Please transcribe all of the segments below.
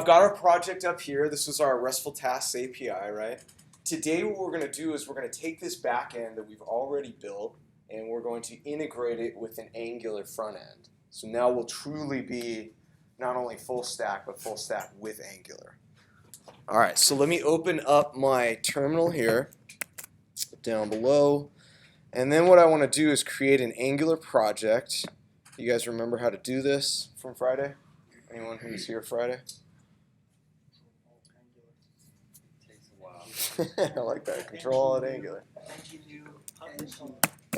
I've got our project up here. This was our RESTful Tasks API, right? Today what we're going to do is we're going to take this back end that we've already built and we're going to integrate it with an Angular front end. So now we'll truly be not only full stack, but full stack with Angular. All right, so let me open up my terminal here down below. And then what I want to do is create an Angular project. You guys remember how to do this from Friday? Anyone who's here Friday? I like that. Control at Angular.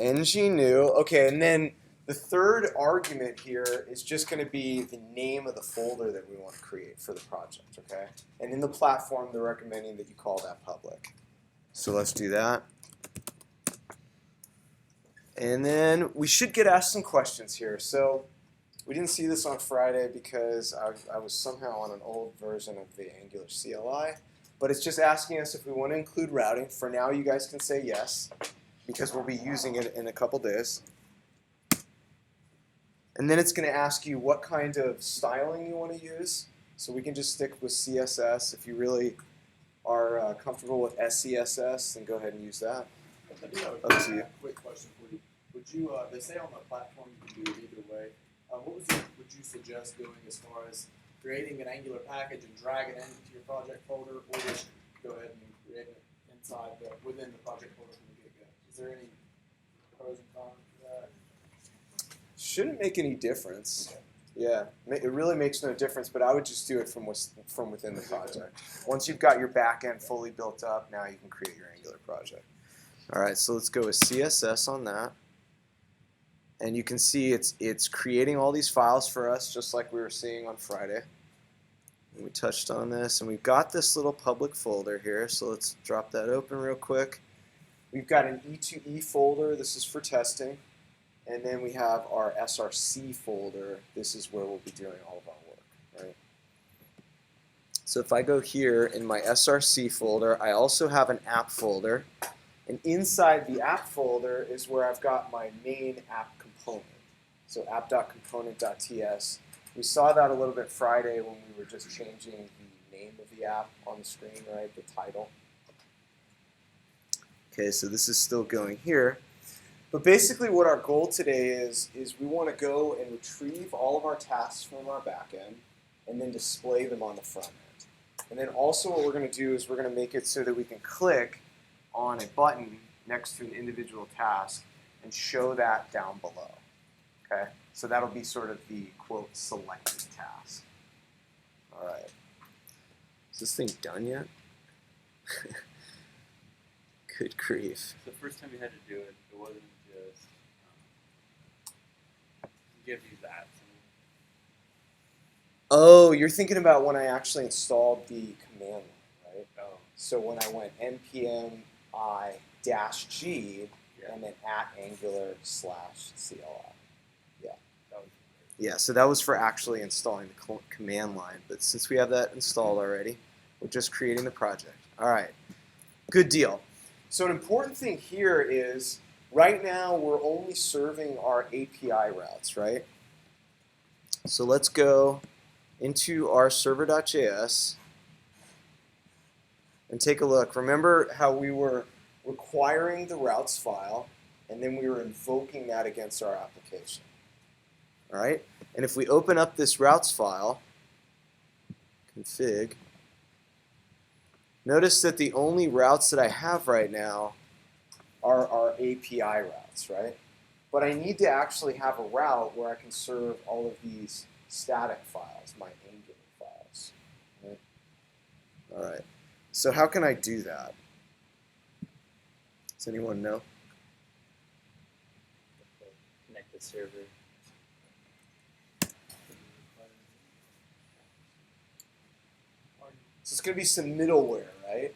ng new. Okay, and then the third argument here is just going to be the name of the folder that we want to create for the project, okay? And in the platform, they're recommending that you call that public. So let's do that. And then we should get asked some questions here. So we didn't see this on Friday because I was somehow on an old version of the Angular CLI. But it's just asking us if we want to include routing. For now, you guys can say yes, because we'll be using it in a couple days. And then it's going to ask you what kind of styling you want to use. So we can just stick with CSS. If you really are comfortable with SCSS, then go ahead and use that. I do have Up to you. a quick question for you. Would you, they say on the platform you can do it either way. What would you suggest doing as far as creating an Angular package and drag it into your project folder, or just go ahead and create it inside within the project folder from the get-go? Is there any pros and cons to that? Shouldn't make any difference. Yeah, it really makes no difference, but I would just do it from within the project. Once you've got your back end fully built up, now you can create your Angular project. All right, so let's go with CSS on that. And you can see it's creating all these files for us, just like we were seeing on Friday. And we touched on this, and we've got this little public folder here, so let's drop that open real quick. We've got an E2E folder. This is for testing. And then we have our SRC folder. This is where we'll be doing all of our work, right? So if I go here in my SRC folder, I also have an app folder. And inside the app folder is where I've got my main app component. So app.component.ts. We saw that a little bit Friday when we were just changing the name of the app on the screen, right? The title. Okay, so this is still going here. But basically what our goal today is we want to go and retrieve all of our tasks from our backend and then display them on the front end. And then also what we're going to do is we're going to make it so that we can click on a button next to an individual task and show that down below. Okay, so that'll be sort of the quote selected task. All right, is this thing done yet? Good grief. The first time you had to do it, it wasn't just give you that. Oh, you're thinking about when I actually installed the command line, right? Oh. So when I went npm i-g and then @angular/CLI. Yeah. Yeah, so that was for actually installing the command line. But since we have that installed already, we're just creating the project. All right, good deal. So an important thing here is right now we're only serving our API routes, right? So let's go into our server.js and take a look. Remember how we were requiring the routes file and then we were invoking that against our application. All right? And if we open up this routes file, config, notice that the only routes that I have right now are our API routes, right? But I need to actually have a route where I can serve all of these static files, my Angular files. Right? All right. So how can I do that? Does anyone know? Connect the server. So it's going to be some middleware, right?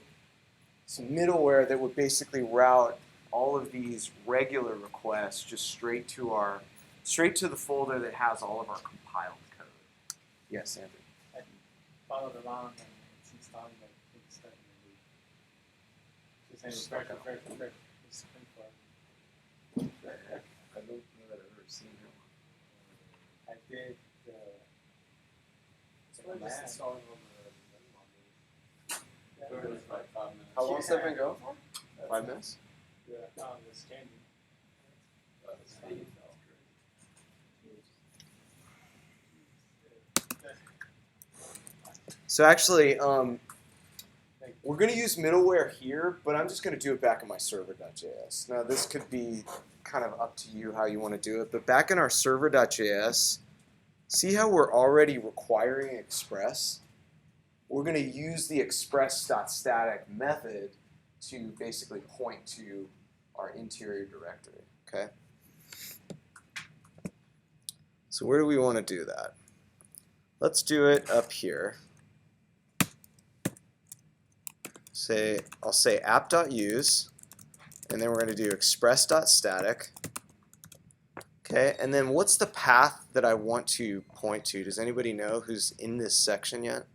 Some middleware that would basically route all of these regular requests just straight to the folder that has all of our compiled code. Yes, Andrew. I followed along and it's installing the big stuff. Just saying refresh. It's pretty far. I don't know that I've ever seen that one. I did. So we're just installing on the It was like 5 minutes. How long's that been going for? 5 minutes? Yeah, it's changing. So actually, we're going to use middleware here, but I'm just going to do it back in my server.js. Now this could be kind of up to you how you want to do it, but back in our server.js, see how we're already requiring express? We're going to use the express.static method to basically point to our interior directory, okay? So where do we want to do that? Let's do it up here. I'll say app.use, and then we're going to do express.static. Okay, and then what's the path that I want to point to? Does anybody know who's in this section yet?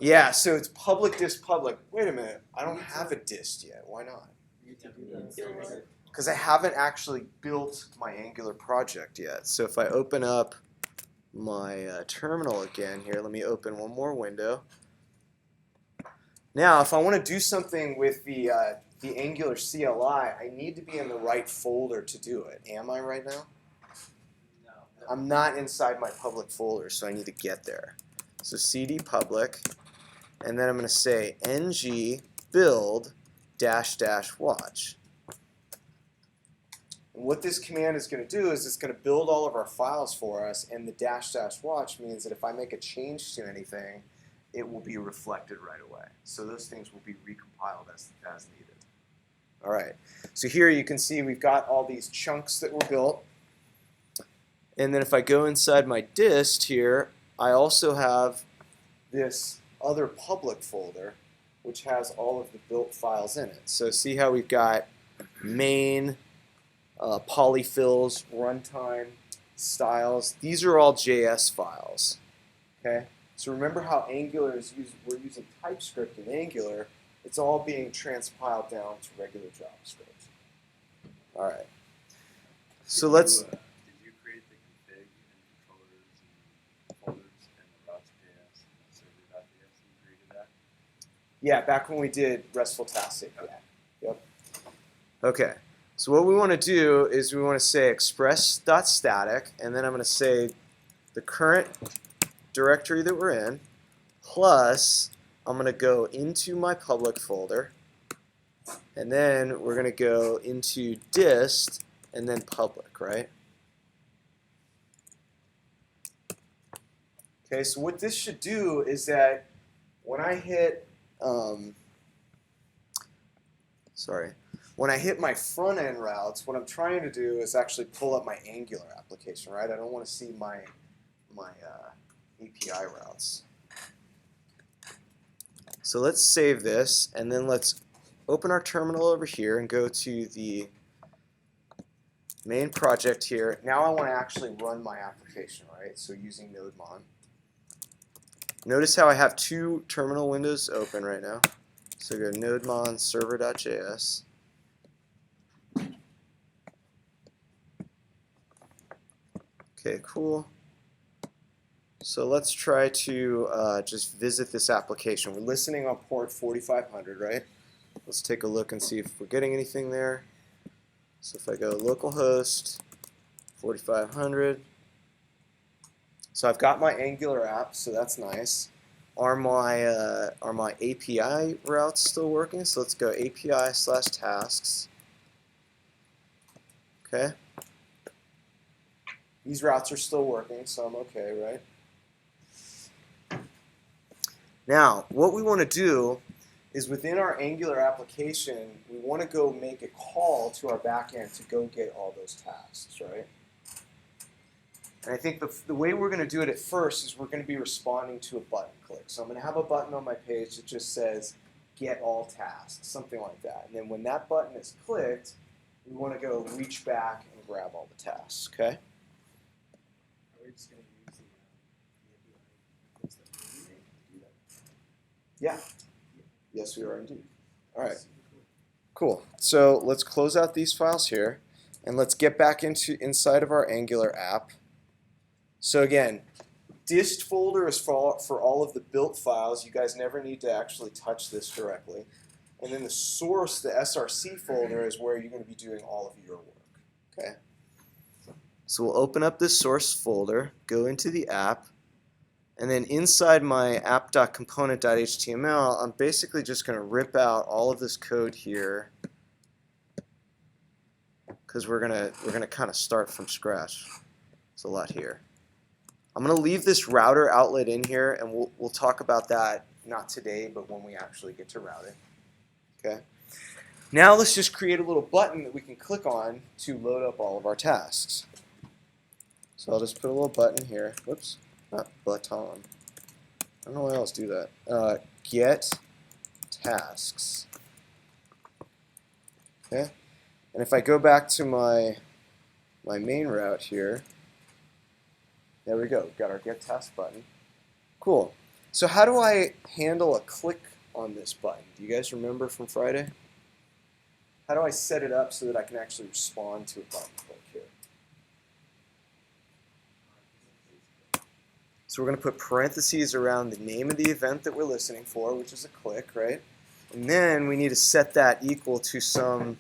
Yeah, so it's public dist public. Wait a minute, I don't have a dist yet. Why not? Because I haven't actually built my Angular project yet. So if I open up my terminal again here, let me open one more window. Now, if I want to do something with the Angular CLI, I need to be in the right folder to do it. Am I right now? No. I'm not inside my public folder, so I need to get there. So cd public, and then I'm going to say ng build -- watch. And what this command is going to do is it's going to build all of our files for us, and the -- watch means that if I make a change to anything, it will be reflected right away. So those things will be recompiled as needed. All right. So here you can see we've got all these chunks that were built. And then if I go inside my dist here, I also have this other public folder, which has all of the built files in it. So see how we've got main, polyfills, runtime, styles. These are all JS files. Okay. So remember how Angular is we're using TypeScript in Angular. It's all being transpiled down to regular JavaScript. All right. So let's. Did you create the config and controllers and folders and the routes.js and server.js? You created that? Yeah, back when we did Restful task save. Yeah. Yep. Okay. So what we want to do is we want to say express.static, and then I'm going to say the current directory that we're in, plus I'm going to go into my public folder, and then we're going to go into dist and then public, right? Okay, so what this should do is that when I hit, when I hit my front end routes, what I'm trying to do is actually pull up my Angular application, right? I don't want to see my API routes. So let's save this, and then let's open our terminal over here and go to the main project here. Now I want to actually run my application, right? So using NodeMon. Notice how I have two terminal windows open right now. So go NodeMon server.js. Okay, cool. So let's try to just visit this application. We're listening on port 4500, right? Let's take a look and see if we're getting anything there. So if I go localhost 4500, so I've got my Angular app, so that's nice. Are my API routes still working? So let's go API/tasks. Okay. These routes are still working, so I'm okay, right? Now, what we want to do is within our Angular application, we want to go make a call to our backend to go get all those tasks, right? And I think the way we're going to do it at first is we're going to be responding to a button click. So I'm going to have a button on my page that just says get all tasks, something like that. And then when that button is clicked, we want to go reach back and grab all the tasks, okay? Are we just going to use the API that we do that? Yeah. Yes, we are indeed. All right. Cool. So let's close out these files here, and let's get back inside of our Angular app. So again, dist folder is for all of the built files. You guys never need to actually touch this directly. And then the source, the src folder, is where you're going to be doing all of your work. Okay. So we'll open up this source folder, go into the app, and then inside my app.component.html, I'm basically just going to rip out all of this code here because we're gonna kind of start from scratch. It's a lot here. I'm going to leave this router outlet in here, and we'll talk about that not today, but when we actually get to routing. Okay. Now let's just create a little button that we can click on to load up all of our tasks. So I'll just put a little button here. Whoops, not button. I don't know why else do that. Get tasks. Okay. And if I go back to my main route here, there we go. We've got our get task button. Cool. So how do I handle a click on this button? Do you guys remember from Friday? How do I set it up so that I can actually respond to a button click here? So we're going to put parentheses around the name of the event that we're listening for, which is a click, right? And then we need to set that equal to some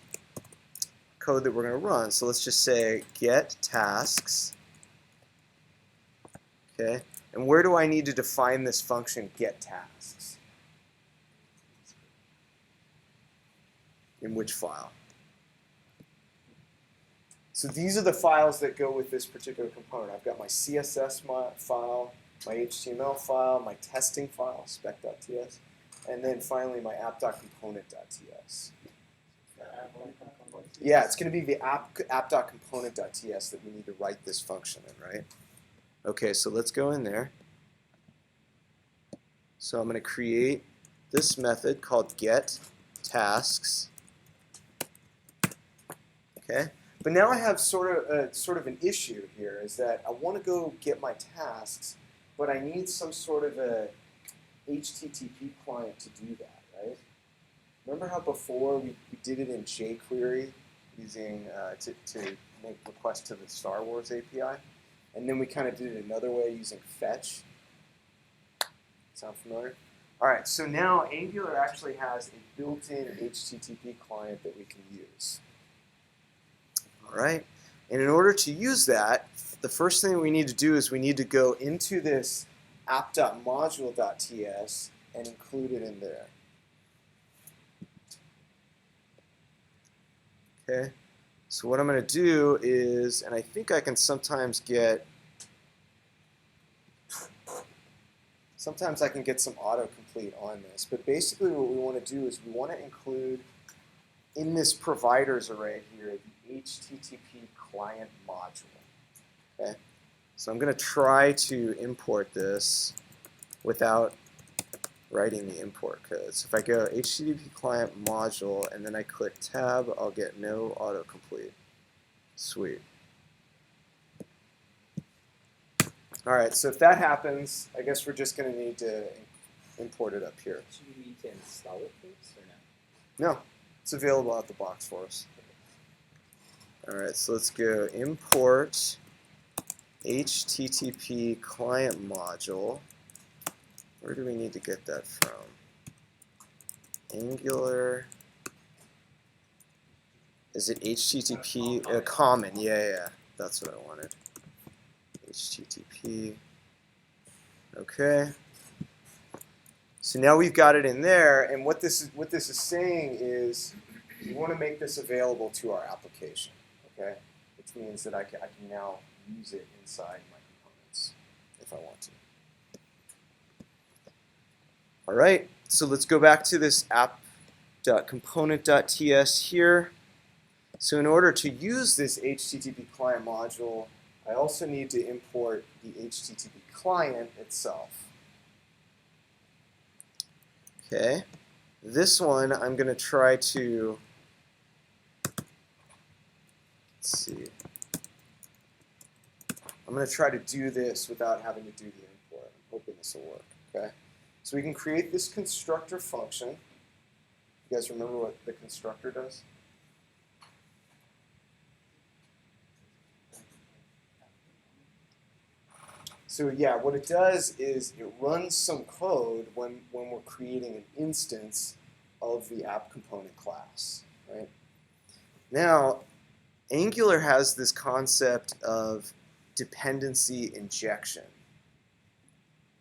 code that we're going to run. So let's just say get tasks. Okay. And where do I need to define this function get tasks? In which file? So these are the files that go with this particular component. I've got my CSS file, my HTML file, my testing file, spec.ts, and then finally my app.component.ts. Yeah, it's going to be the app.component.ts that we need to write this function in, right? Okay, so let's go in there. So I'm going to create this method called get tasks. Okay, but now I have sort of an issue here, is that I want to go get my tasks, but I need some sort of a HTTP client to do that, right? Remember how before we did it in jQuery using to make requests to the Star Wars API, and then we kind of did it another way using fetch. Sound familiar? All right, so now Angular actually has a built-in HTTP client that we can use. All right, and in order to use that, the first thing we need to do is we need to go into this app.module.ts and include it in there. Okay, so what I'm going to do is, and I think I can sometimes get some autocomplete on this, but basically what we want to do is we want to include in this providers array here the HTTP client module. Okay, so I'm going to try to import this without writing the import code. So if I go HTTP client module and then I click tab, I'll get no autocomplete. Sweet. All right, so if that happens, I guess we're just going to need to import it up here. Should we need to install it first or no? No, it's available out the box for us. All right, so let's go import HTTP client module. Where do we need to get that from? Angular. Is it HTTP? Common, yeah, that's what I wanted. HTTP. Okay. So now we've got it in there, and what this is saying is we want to make this available to our application. Okay, which means that I can now use it inside my components if I want to. All right, so let's go back to this app.component.ts here. So in order to use this HTTP client module, I also need to import the HTTP client itself. Okay, this one I'm going to try to, let's see, I'm going to try to do this without having to do the import. I'm hoping this will work. Okay, so we can create this constructor function. You guys remember what the constructor does? So yeah, what it does is it runs some code when we're creating an instance of the app component class, right? Now, Angular has this concept of dependency injection.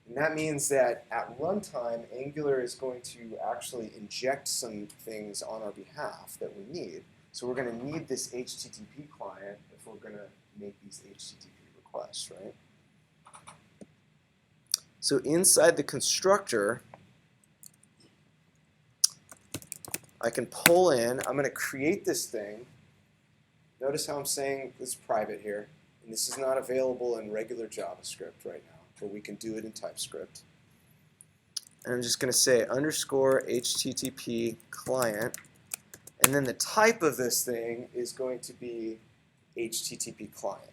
And that means that at runtime, Angular is going to actually inject some things on our behalf that we need. So we're going to need this HTTP client if we're going to make these HTTP requests, right? So inside the constructor, I can pull in. I'm going to create this thing. Notice how I'm saying this is private here. And this is not available in regular JavaScript right now, but we can do it in TypeScript. And I'm just going to say underscore HTTP client. And then the type of this thing is going to be HTTP client.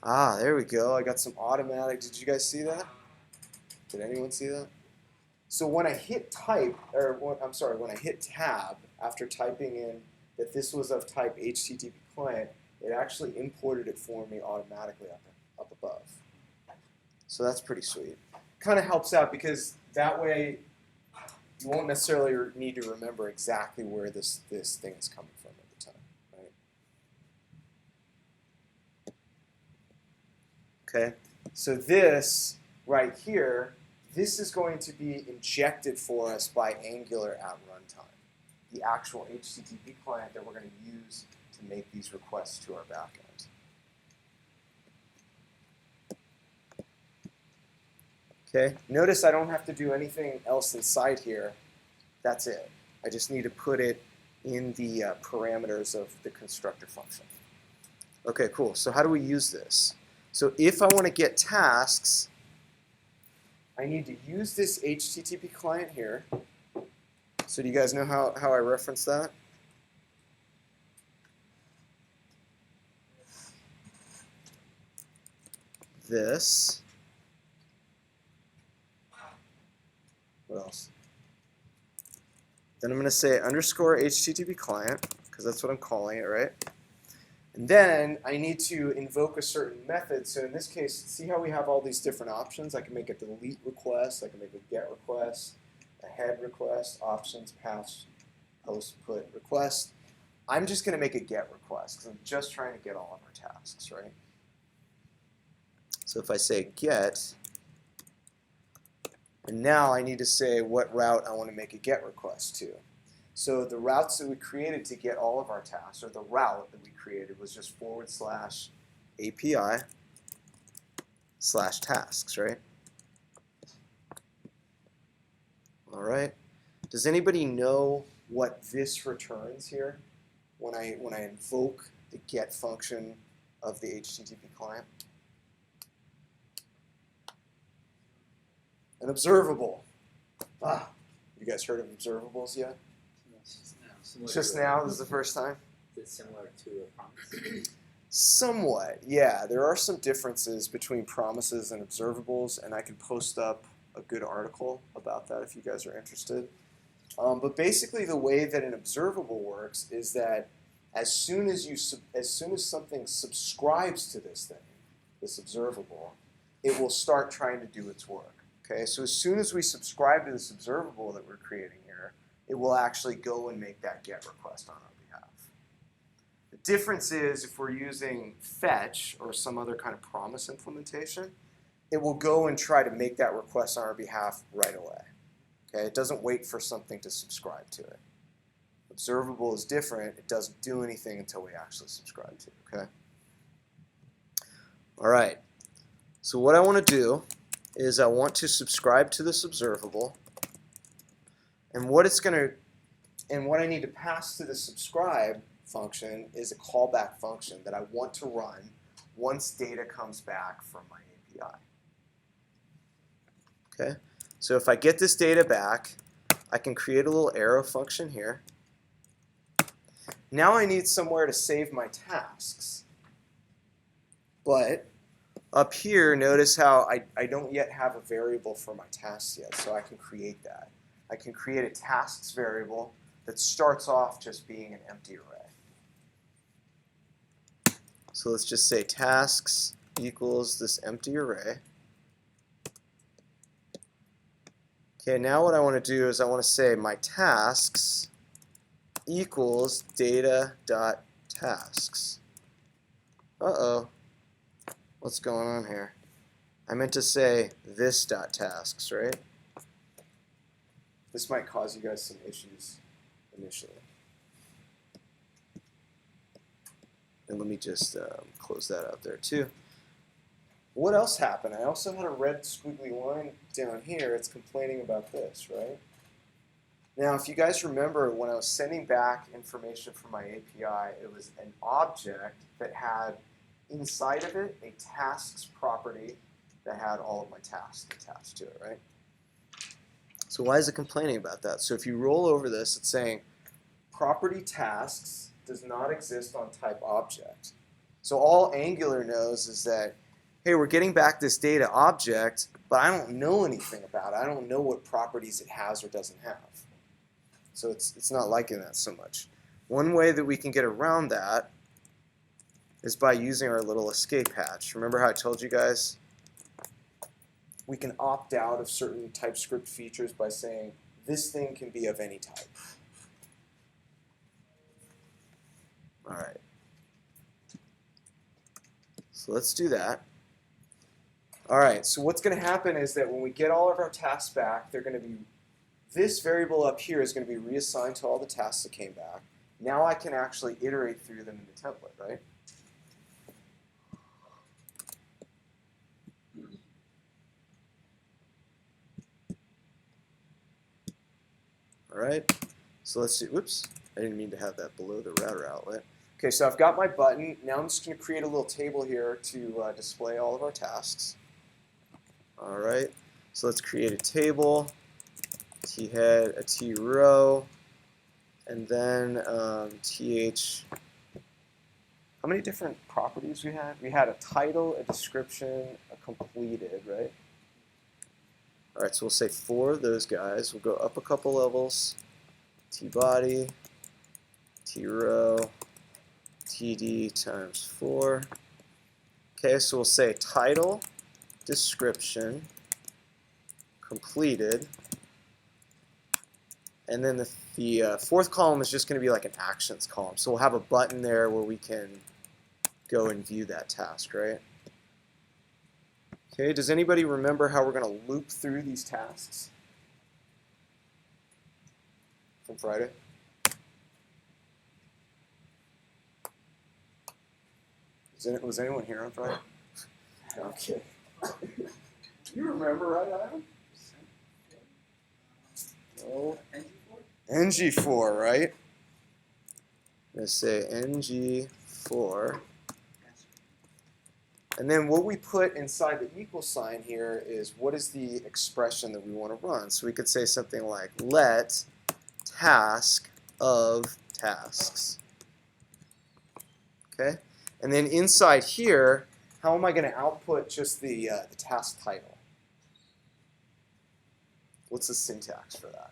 Ah, there we go. I got some automatic. Did you guys see that? Did anyone see that? So when I hit type, or when I hit tab after typing in that this was of type HTTP client, it actually imported it for me automatically up above. So that's pretty sweet. Kind of helps out because that way you won't necessarily need to remember exactly where this thing is coming from at the time, right? Okay, so this right here, this is going to be injected for us by Angular at runtime, the actual HTTP client that we're going to use to make these requests to our backend. Okay, notice I don't have to do anything else inside here. That's it. I just need to put it in the parameters of the constructor function. Okay, cool. So how do we use this? So if I want to get tasks, I need to use this HTTP client here. So do you guys know how I reference that? This. What else? Then I'm going to say underscore HTTP client, because that's what I'm calling it, right? And then I need to invoke a certain method. So in this case, see how we have all these different options? I can make a delete request, I can make a get request, a head request, options, pass, post, put request. I'm just going to make a get request because I'm just trying to get all of our tasks, right? So if I say get, and now I need to say what route I want to make a get request to. So the routes that we created to get all of our tasks, or the route that we created, was just /API/tasks, right? All right. Does anybody know what this returns here when I invoke the get function of the HTTP client? An observable. Ah, you guys heard of observables yet? Just now, this is the first time? Is it similar to a promise? Somewhat, yeah. There are some differences between promises and observables, and I can post up a good article about that if you guys are interested. But basically, the way that an observable works is that as soon as something subscribes to this thing, this observable, it will start trying to do its work. Okay, so as soon as we subscribe to this observable that we're creating here, it will actually go and make that get request on our behalf. The difference is if we're using fetch or some other kind of promise implementation, it will go and try to make that request on our behalf right away. Okay, it doesn't wait for something to subscribe to it. Observable is different. It doesn't do anything until we actually subscribe to it. Okay. All right. So what I want to do is I want to subscribe to this observable, and what I need to pass to the subscribe function is a callback function that I want to run once data comes back from my API. Okay, so if I get this data back, I can create a little arrow function here. Now I need somewhere to save my tasks, but up here, notice how I don't yet have a variable for my tasks yet, so I can create that. I can create a tasks variable that starts off just being an empty array. So let's just say tasks equals this empty array. Okay, now what I want to do is I want to say my tasks equals data.tasks. Uh-oh. What's going on here? I meant to say this.tasks, right? This might cause you guys some issues initially. And let me just close that out there too. What else happened? I also had a red squiggly line down here. It's complaining about this, right? Now, if you guys remember, when I was sending back information from my API, it was an object that had inside of it a tasks property that had all of my tasks attached to it, right? So why is it complaining about that? So if you roll over this, it's saying property tasks does not exist on type object. So all Angular knows is that, hey, we're getting back this data object, but I don't know anything about it. I don't know what properties it has or doesn't have. So it's not liking that so much. One way that we can get around that is by using our little escape hatch. Remember how I told you guys? We can opt out of certain TypeScript features by saying this thing can be of any type. All right. So let's do that. All right, so what's going to happen is that when we get all of our tasks back, they're going to be, this variable up here is going to be reassigned to all the tasks that came back. Now I can actually iterate through them in the template, right? All right, so let's see, whoops, I didn't mean to have that below the router outlet. Okay, so I've got my button. Now I'm just going to create a little table here to display all of our tasks. All right, so let's create a table, t-head, a t-row, and then th. How many different properties we had? We had a title, a description, a completed, right? All right, so we'll say 4 of those guys. We'll go up a couple levels, t-body, t-row, td times 4. Okay, so we'll say title, description, completed, and then the fourth column is just going to be like an actions column. So we'll have a button there where we can go and view that task, right? Okay, does anybody remember how we're going to loop through these tasks from Friday? Was anyone here on Friday? Okay. You remember, right, Adam? Oh, ng4, right? I'm going to say ng4. And then what we put inside the equal sign here is what is the expression that we want to run. So we could say something like let task of tasks. Okay? And then inside here, how am I going to output just the task title? What's the syntax for that?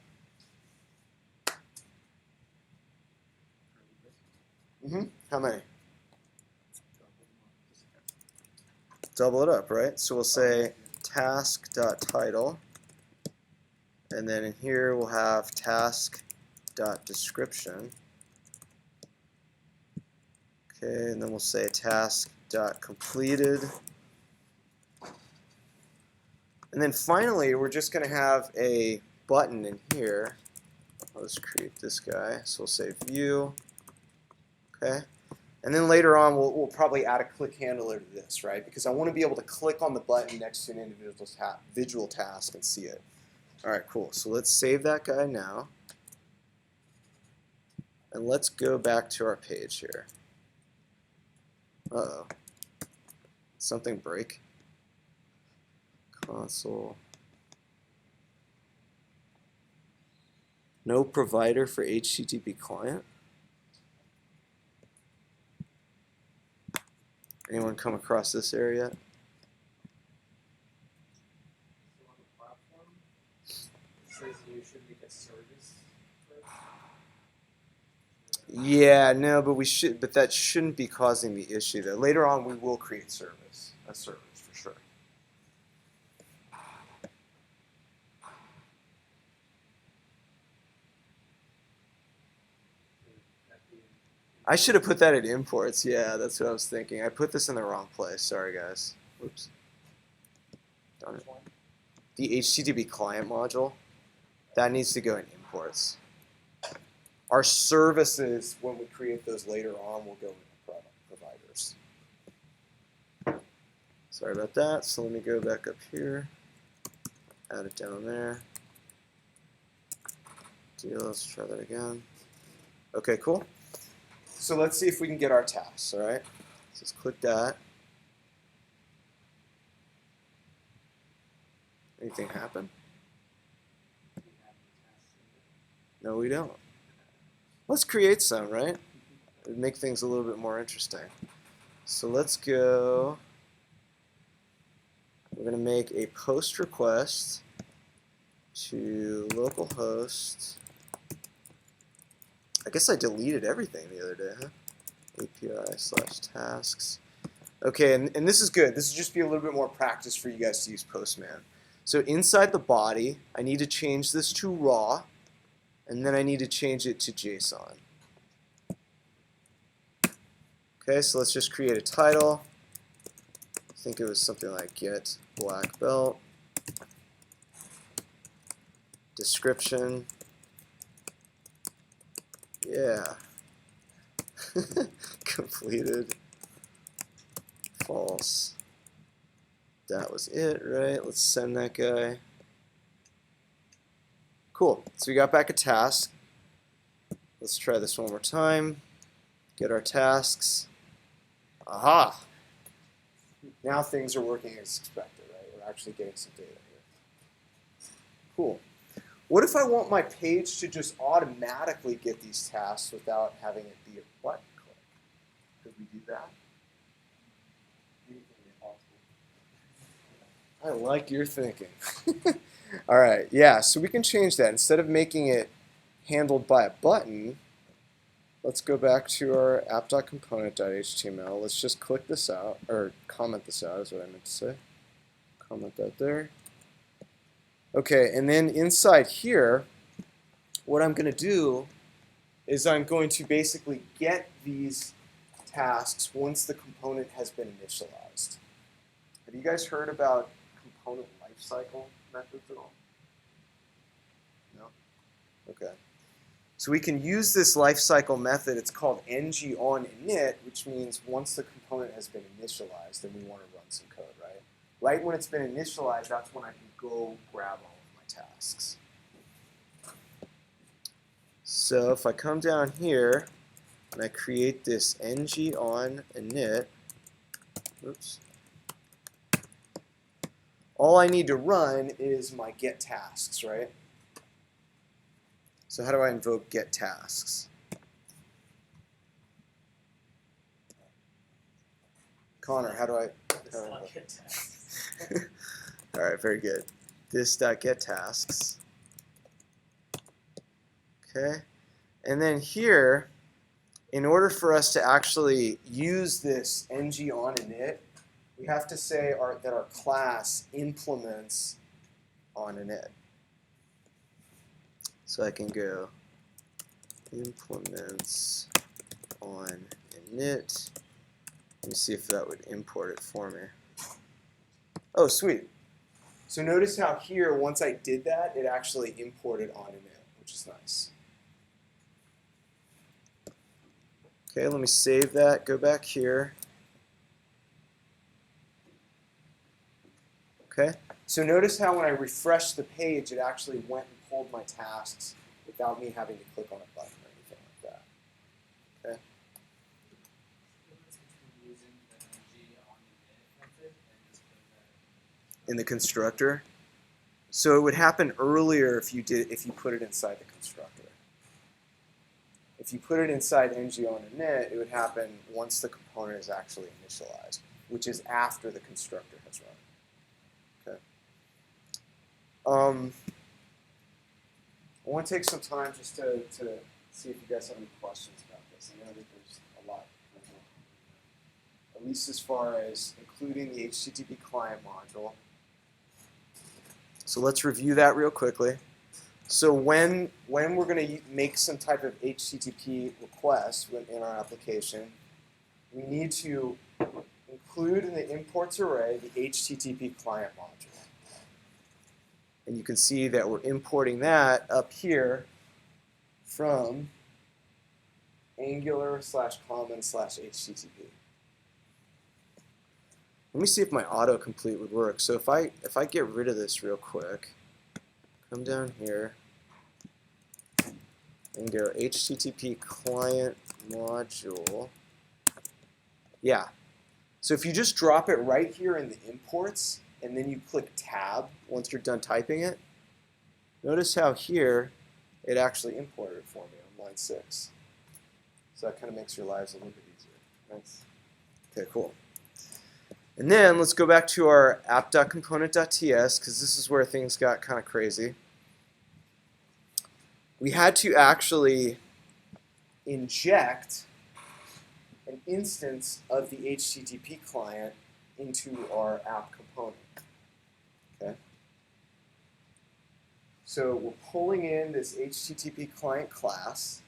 How many? Double it up, right? So we'll say task.title, and then in here we'll have task.description. Okay, and then we'll say task.completed. And then finally, we're just going to have a button in here. Let's create this guy. So we'll say view. Okay. And then later on, we'll probably add a click handler to this, right? Because I want to be able to click on the button next to an individual task and see it. All right, cool. So let's save that guy now. And let's go back to our page here. Uh-oh. Something break. Console. No provider for HTTP client. Anyone come across this area? So on the platform, it says you should make a service first. Yeah, no, but that shouldn't be causing the issue though. Later on, we will create a service for sure. I should have put that at imports. Yeah, that's what I was thinking. I put this in the wrong place. Sorry, guys. Oops. Darn it. The HTTP client module, that needs to go in imports. Our services, when we create those later on, will go in the providers. Sorry about that. So let me go back up here. Add it down there. Let's try that again. Okay, cool. So let's see if we can get our tasks, all right? So let's click that. Anything happen? No, we don't. Let's create some, right? It'd make things a little bit more interesting. So let's go. We're going to make a post request to localhost. I guess I deleted everything the other day, huh? API/tasks. Okay, and this is good. This will just be a little bit more practice for you guys to use Postman. So inside the body, I need to change this to raw, and then I need to change it to JSON. Okay, so let's just create a title. I think it was something like get black belt. Description. Yeah. Completed. False. That was it, right? Let's send that guy. Cool. So we got back a task. Let's try this one more time. Get our tasks. Aha! Now things are working as expected, right? We're actually getting some data here. Cool. What if I want my page to just automatically get these tasks without having it be a button click? Could we do that? I like your thinking. All right, yeah, so we can change that. Instead of making it handled by a button, let's go back to our app.component.html. Let's just click this out, or comment this out is what I meant to say. Comment that there. Okay, and then inside here, what I'm going to do is I'm going to basically get these tasks once the component has been initialized. Have you guys heard about component lifecycle methods at all? No? Okay. So we can use this lifecycle method. It's called ng-on-init, which means once the component has been initialized, then we want to run some code, right? Right when it's been initialized, that's when I can go grab all of my tasks. So if I come down here and I create this ng-on-init, oops, all I need to run is my get tasks, right? So how do I invoke get tasks? Connor, how do I Get tasks. all right, very good. This.get tasks. Okay. And then here, in order for us to actually use this ng-on-init, we have to say that our class implements on-init. So I can go implements on-init. Let me see if that would import it for me. Oh, sweet. So notice how here, once I did that, it actually imported on-init, which is nice. Okay, let me save that, go back here. Okay, so notice how when I refreshed the page, it actually went and pulled my tasks without me having to click on a button or anything like that. Okay. In the constructor. So it would happen earlier if you put it inside the constructor. If you put it inside ng-on-init, it would happen once the component is actually initialized, which is after the constructor has run. Okay. I want to take some time just to see if you guys have any questions about this. I know that there's a lot, at least as far as including the HTTP client module. So let's review that real quickly. So when we're going to make some type of HTTP request in our application, we need to include in the imports array the HTTP client module. And you can see that we're importing that up here from Angular/common/HTTP. Let me see if my autocomplete would work. So if I get rid of this real quick, come down here and go HTTP client module. Yeah. So if you just drop it right here in the imports and then you click tab once you're done typing it, notice how here it actually imported it for me on line 6. So that kind of makes your lives a little bit easier. Nice. Okay, cool. And then let's go back to our app.component.ts because this is where things got kind of crazy. We had to actually inject an instance of the HTTP client into our app component. Okay. So we're pulling in this HTTP client class,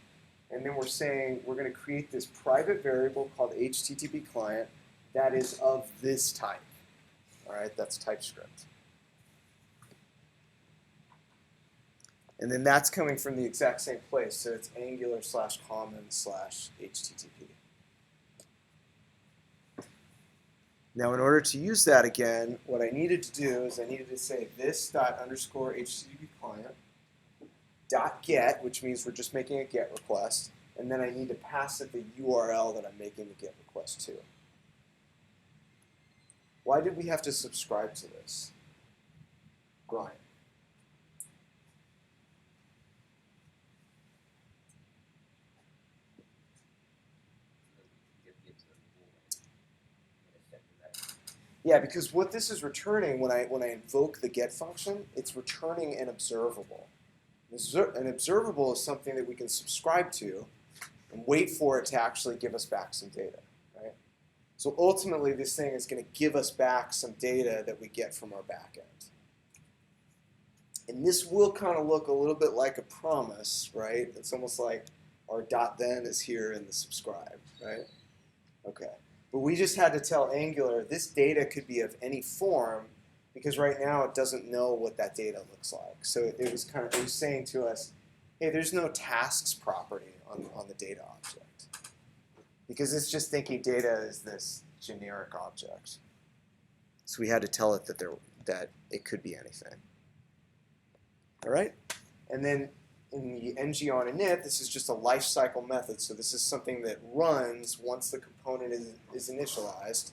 and then we're saying we're going to create this private variable called HTTP client that is of this type. All right, that's TypeScript. And then that's coming from the exact same place, so it's Angular/common/HTTP. Now, in order to use that again, what I needed to do is I needed to say this._HTTP client .get, which means we're just making a GET request, and then I need to pass it the URL that I'm making the GET request to. Why did we have to subscribe to this? Brian. Yeah, because what this is returning when I invoke the get function, it's returning an observable. An observable is something that we can subscribe to and wait for it to actually give us back some data, right? So ultimately, this thing is going to give us back some data that we get from our backend. And this will kind of look a little bit like a promise, right? It's almost like our .then is here in the subscribe, right? Okay. But we just had to tell Angular this data could be of any form because right now it doesn't know what that data looks like. So it was saying to us, hey, there's no tasks property on the data object because it's just thinking data is this generic object. So we had to tell it that it could be anything. All right, and then in the ng-on init, this is just a lifecycle method. So this is something that runs once the component is initialized.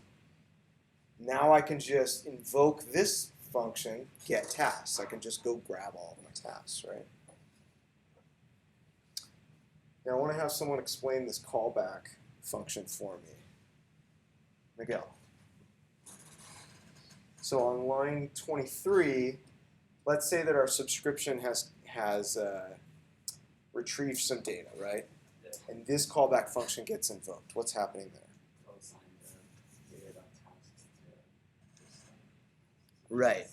Now I can just invoke this function, get tasks. I can just go grab all of my tasks, right? Now I want to have someone explain this callback function for me. Miguel. So on line 23, let's say that our subscription has retrieved some data, right? Yeah. And this callback function gets invoked. What's happening there? I'll assign the data.tasks to Right.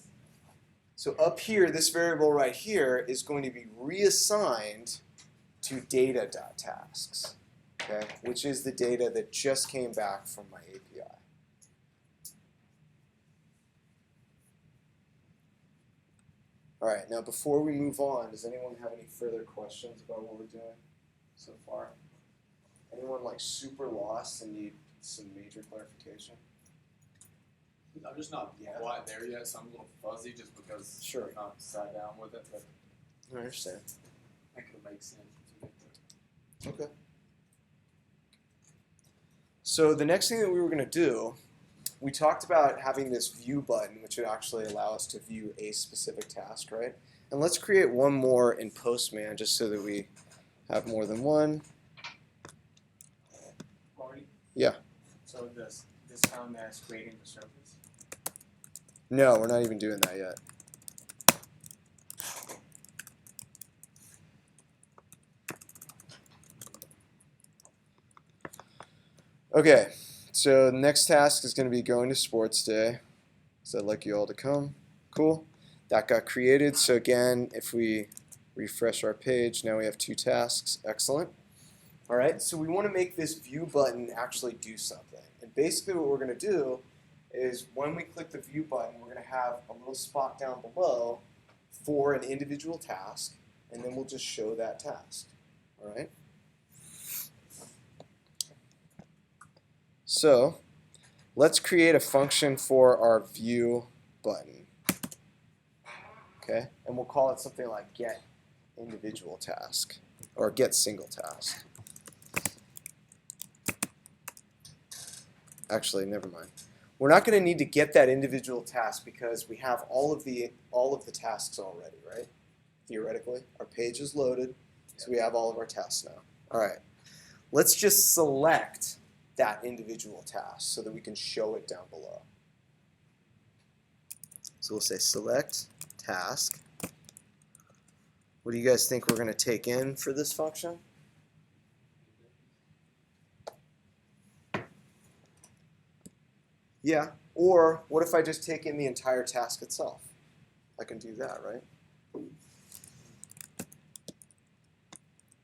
So up here, this variable right here is going to be reassigned to data.tasks, okay? Which is the data that just came back from my API. All right, now before we move on, does anyone have any further questions about what we're doing so far? Anyone like super lost and need some major clarification? I'm just not quite there yet, so I'm a little fuzzy just because Sure. I've not sat down with it, but I understand. I think it'll make sense once we get there. Okay. So the next thing that we were going to do, we talked about having this view button, which would actually allow us to view a specific task, right? And let's create one more in Postman just so that we have more than one. Marty? Yeah. So this count as creating the service? No, we're not even doing that yet. Okay, so the next task is going to be going to sports day. So I'd like you all to come. Cool. That got created. So again, if we refresh our page, now we have 2 tasks. Excellent. All right, so we want to make this view button actually do something. And basically what we're going to do is when we click the view button, we're going to have a little spot down below for an individual task, and then we'll just show that task. All right? So let's create a function for our view button. Okay, and we'll call it something like get individual task or get single task. Actually, never mind. We're not going to need to get that individual task because we have all of the tasks already, right? Theoretically, our page is loaded, so we have all of our tasks now. All right, let's just select that individual task so that we can show it down below. So we'll say select task. What do you guys think we're going to take in for this function? Yeah, or what if I just take in the entire task itself? I can do that, right?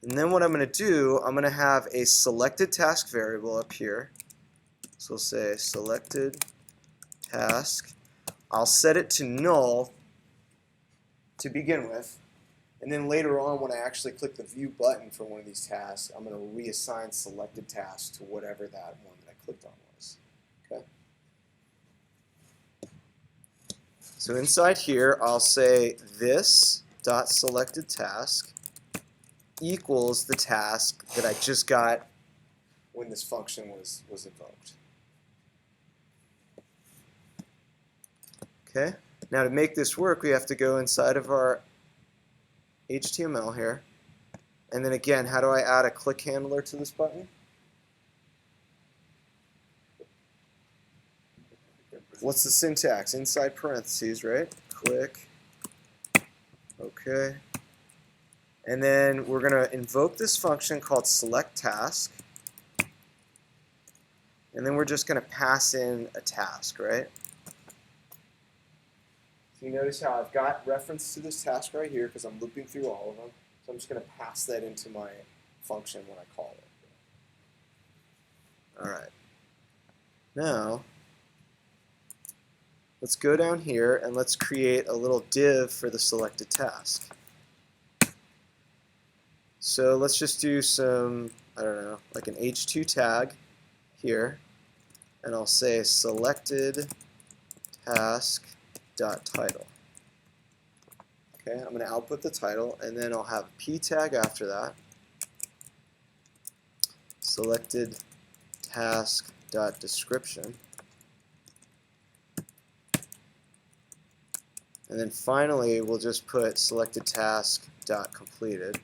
And then what I'm going to do, I'm going to have a selected task variable up here. So we'll say selected task. I'll set it to null to begin with. And then later on, when I actually click the view button for one of these tasks, I'm going to reassign selected task to whatever that one that I clicked on was. Okay. So inside here, I'll say this dot selected task equals the task that I just got when this function was invoked. Okay. Now to make this work, we have to go inside of our HTML here. And then again, how do I add a click handler to this button? What's the syntax? Inside parentheses, right? Click. Okay. And then we're going to invoke this function called selectTask. And then we're just going to pass in a task, right? So you notice how I've got reference to this task right here because I'm looping through all of them. So I'm just going to pass that into my function when I call it. All right. Now, let's go down here and let's create a little div for the selected task. So let's just do some, I don't know, like an h2 tag here. And I'll say selected task dot title. Okay, I'm going to output the title, and then I'll have a p tag after that. Selected task dot description. And then finally, we'll just put selected task dot completed.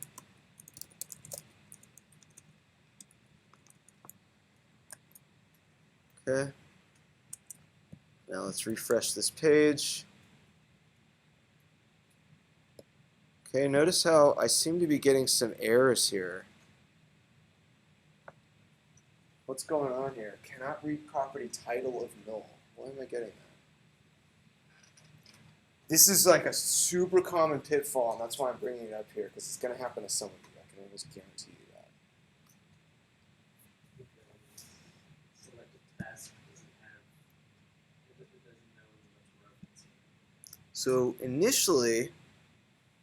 Okay. Now let's refresh this page. Okay, notice how I seem to be getting some errors here. What's going on here? Cannot read property title of null. Why am I getting that? This is like a super common pitfall, and that's why I'm bringing it up here, because it's going to happen to some of you. I can almost guarantee you that. Selected task doesn't have, it doesn't know what's referencing. So initially,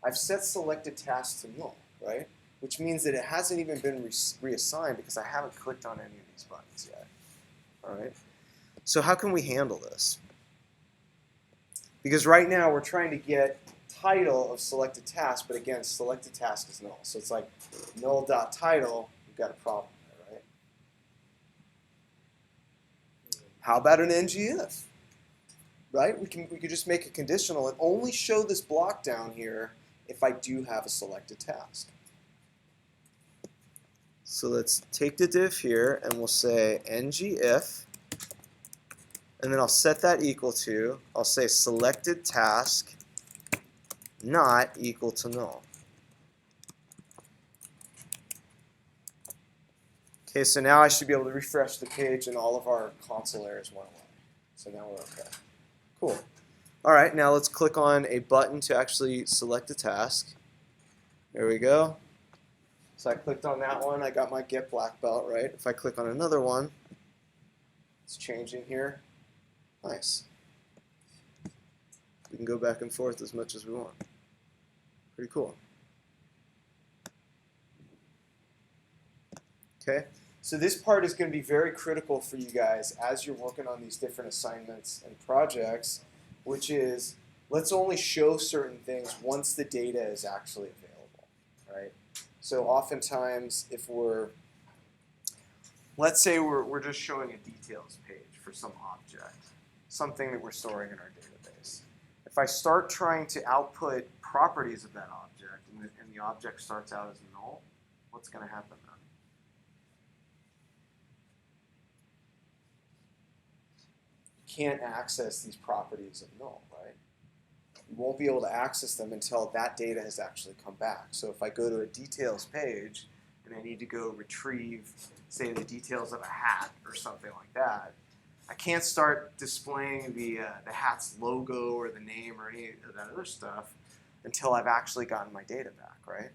I've set selected task to null, right? Which means that it hasn't even been reassigned because I haven't clicked on any of these buttons yet. All right. So how can we handle this? Because right now we're trying to get title of selected task, but again, selected task is null. So it's like null.title, we've got a problem there, right? How about an ngIf? Right? We could just make a conditional and only show this block down here if I do have a selected task. So let's take the div here and we'll say ngIf, and then I'll set that equal to, I'll say selected task not equal to null. Okay, so now I should be able to refresh the page and all of our console errors went away. So now we're okay. Cool. All right, now let's click on a button to actually select a task. There we go. So I clicked on that one. I got my Get Black Belt, right? If I click on another one, it's changing here. Nice. We can go back and forth as much as we want. Pretty cool. Okay, so this part is going to be very critical for you guys as you're working on these different assignments and projects, which is let's only show certain things once the data is actually available, right? So oftentimes if let's say we're just showing a details page for some object, something that we're storing in our database. If I start trying to output properties of that object and the object starts out as null, what's going to happen then? Can't access these properties of null, right? You won't be able to access them until that data has actually come back. So if I go to a details page and I need to go retrieve, say, the details of a hat or something like that, I can't start displaying the hat's logo or the name or any of that other stuff until I've actually gotten my data back, right?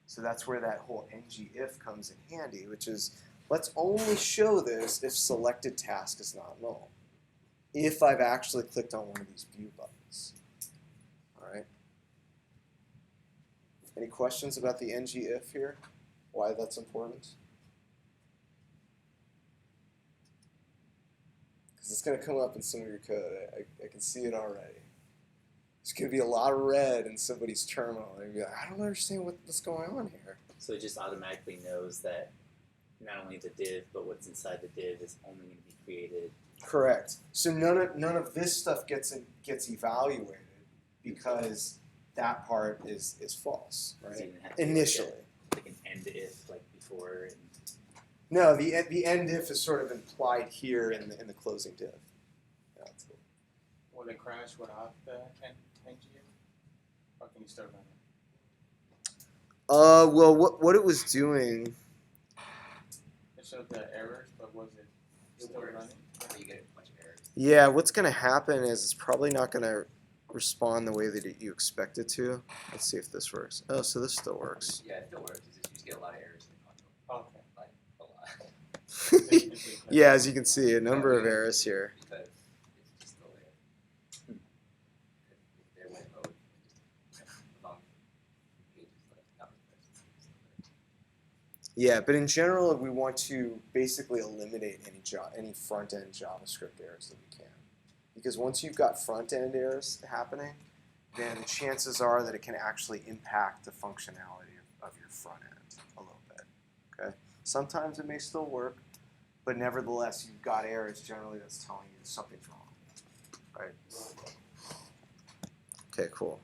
So that's where that whole ngIf comes in handy, which is let's only show this if selected task is not null. If I've actually clicked on one of these view buttons. All right. Any questions about the ngIf here? Why that's important? Because it's going to come up in some of your code. I can see it already. There's going to be a lot of red in somebody's terminal. They're going to be like, I don't understand what's going on here. So it just automatically knows that not only the div, but what's inside the div is only going to be created. Correct. So none of this stuff gets evaluated because that part is false, So you right? didn't have to Initially. like an end if like before. And No, the end if is sort of implied here in the closing div. Yeah, that's cool. Will it crash without the NGF? Or can you still run it? Well, what it was doing. It showed the errors, but was it still running? You get a bunch of errors. Yeah, what's going to happen is it's probably not going to respond the way that you expect it to. Let's see if this works. Oh, so this still works. Yeah, it still works. It's just you just get a lot of errors in the console. Okay. Like a lot. Yeah, as you can see, a number of errors here. Because it's just still there. If they're win mode, just long pages like not refreshed. Yeah, but in general, we want to basically eliminate any front-end JavaScript errors that we can. Because once you've got front-end errors happening, then the chances are that it can actually impact the functionality of your front end a little bit. Okay? Sometimes it may still work, but nevertheless, you've got errors generally that's telling you something's wrong. Right? Okay, cool.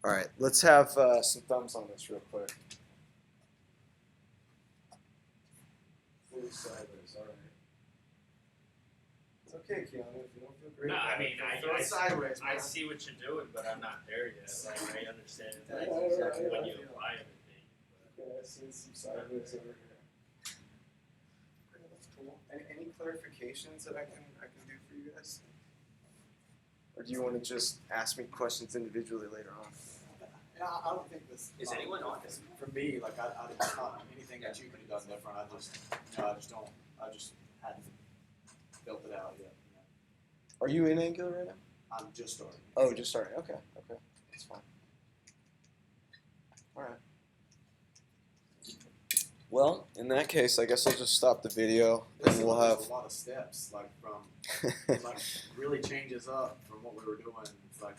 All right, let's have some thumbs on this real quick. Sideways, all right. It's okay, Keanu, if you don't feel great. No, about I mean, it, throw I it sideways. I man. see what you're doing, but I'm not there yet. Like, I understand Yeah, like, yeah, exactly yeah, when you yeah. apply everything. Okay, I see some sideways over here. Okay, that's cool. Any clarifications that I can do for you guys? Or do you want to just ask me questions individually later on? Yeah, I don't think this. Is anyone on this? For me, like it's not anything that you could have done different. I just hadn't built it out yet. You know. Are you in Angular right now? I'm just starting. Oh, just starting. Okay, that's fine. All right. Well, in that case, I guess I'll just stop the video, and we'll have. There's a lot of steps, like from like really changes up from what we were doing. It's like